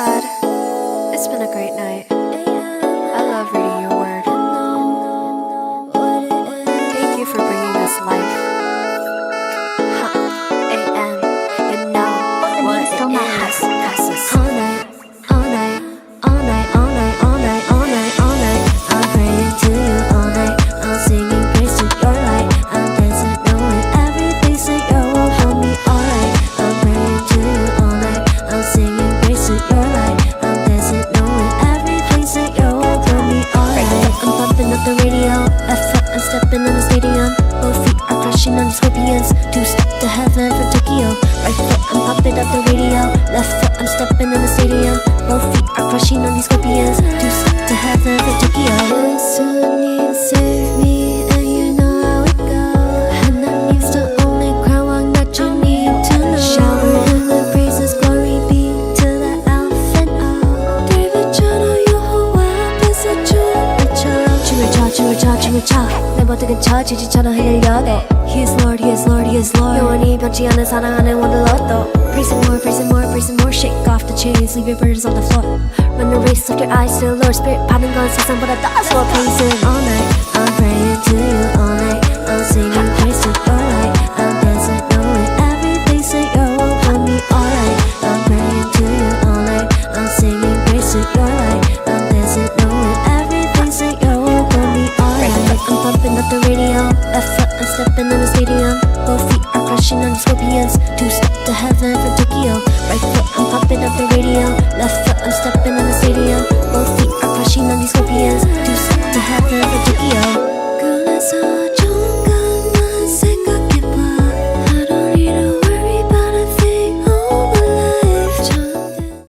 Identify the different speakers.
Speaker 1: God, it's been a great night. I love reading your word. Thank you for bringing us life. A.M. You know what it is. Passes.
Speaker 2: All night, all night, all night, all night, all night, all night, all night. I'm praying to you all night. I'm singing praise to your light. I'm dancing, knowing everything so your will hold me alright. I'm praying to you all night. I'm singing praise to your light. I'm dancing, knowing everything so your will hold me alright. I'm bumping up the radio. Left foot, I'm stepping in the stadium. Both feet are crushing on the scorpions. Two step to heaven from Tokyo. Right foot, I'm pumping up the radio. Left foot, I'm stepping in the stadium. Both feet are crushing on these scorpions. Two step to heaven from Tokyo. Soon you save me, and you know how it goes. 하나님's the only crown that you need to know. Shower in the praises, glory be to the Alpha and O. 들배처럼 여호와 앞에서 춤을 춰 내 모든 근처 지지처럼 흘려도 He is Lord, He is Lord, He is Lord. 영원히 변치 않는 사랑하는 원더러도 Praise Him more, praise Him more, praise Him more. Shake off the chains, leave your burdens on the floor. Run the race of your eyes to the Lord. Spirit 파는 건 세상보다 더 slow. Praise Him all night. I'm praying to you all night. I'm singing praise to your light. I'm dancing, knowing everything so your will hold me alright. I'm praying to you all night. I'm singing praise to your light. I'm dancing, knowing everything so your will hold me alright. I'm pumping up the radio. Left foot, I'm stepping in the stadium. Both feet are crushing on the scorpions. Two step to heaven from Tokyo. Right foot, I'm pumping up the radio. Left foot, I'm stepping in the